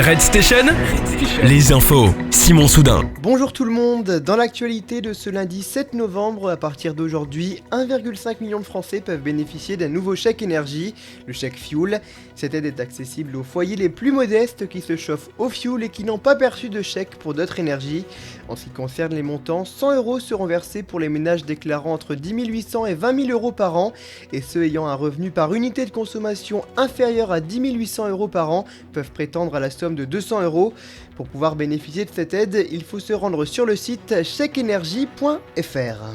Red Station, les infos, Simon Soudin. Bonjour tout le monde, dans l'actualité de ce lundi 7 novembre, à partir d'aujourd'hui, 1,5 million de Français peuvent bénéficier d'un nouveau chèque énergie, le chèque fuel. Cette aide est accessible aux foyers les plus modestes qui se chauffent au fioul et qui n'ont pas perçu de chèque pour d'autres énergies. En ce qui concerne les montants, 100 € seront versés pour les ménages déclarant entre 10 800 et 20 000 € par an, et ceux ayant un revenu par unité de consommation inférieur à 10 800 € par an peuvent prétendre à la somme de 200 €. Pour pouvoir bénéficier de cette aide, il faut se rendre sur le site chèqueenergie.fr.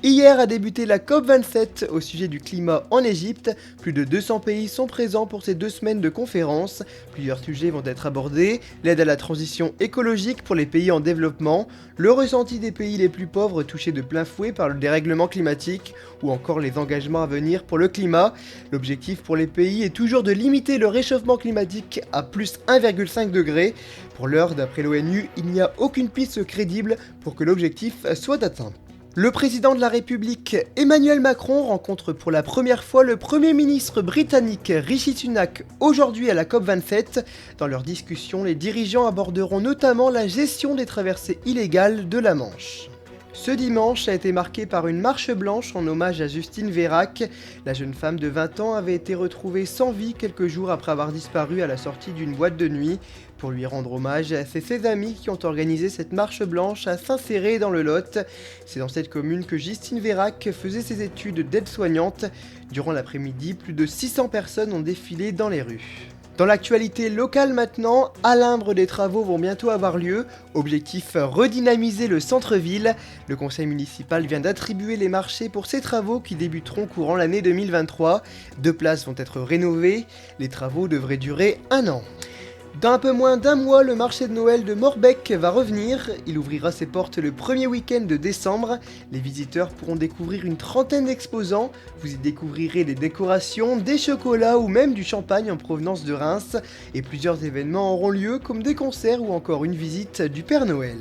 Hier a débuté la COP27 au sujet du climat en Égypte. Plus de 200 pays sont présents pour ces 2 semaines de conférences. Plusieurs sujets vont être abordés, l'aide à la transition écologique pour les pays en développement, le ressenti des pays les plus pauvres touchés de plein fouet par le dérèglement climatique, ou encore les engagements à venir pour le climat. L'objectif pour les pays est toujours de limiter le réchauffement climatique à plus 1,5 degré. Pour l'heure, d'après l'ONU, il n'y a aucune piste crédible pour que l'objectif soit atteint. Le président de la République, Emmanuel Macron, rencontre pour la première fois le Premier ministre britannique Rishi Sunak aujourd'hui à la COP27. Dans leur discussion, les dirigeants aborderont notamment la gestion des traversées illégales de la Manche. Ce dimanche a été marqué par une marche blanche en hommage à Justine Vérac. La jeune femme de 20 ans avait été retrouvée sans vie quelques jours après avoir disparu à la sortie d'une boîte de nuit. Pour lui rendre hommage, c'est ses amis qui ont organisé cette marche blanche à Saint-Céré dans le Lot. C'est dans cette commune que Justine Vérac faisait ses études d'aide-soignante. Durant l'après-midi, plus de 600 personnes ont défilé dans les rues. Dans l'actualité locale maintenant, à Limbre, des travaux vont bientôt avoir lieu. Objectif, redynamiser le centre-ville. Le conseil municipal vient d'attribuer les marchés pour ces travaux qui débuteront courant l'année 2023. 2 places vont être rénovées. Les travaux devraient durer 1 an. Dans un peu moins d'1 mois, le marché de Noël de Morbecque va revenir. Il ouvrira ses portes le premier week-end de décembre. Les visiteurs pourront découvrir une trentaine d'exposants. Vous y découvrirez des décorations, des chocolats ou même du champagne en provenance de Reims. Et plusieurs événements auront lieu comme des concerts ou encore une visite du Père Noël.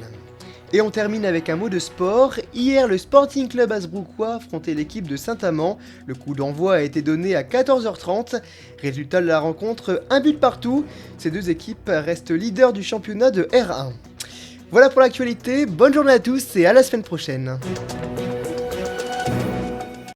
Et on termine avec un mot de sport. Hier, le Sporting Club Hasbrouckois affrontait l'équipe de Saint-Amand. Le coup d'envoi a été donné à 14h30. Résultat de la rencontre, 1 but partout. Ces 2 équipes restent leaders du championnat de R1. Voilà pour l'actualité, bonne journée à tous et à la semaine prochaine.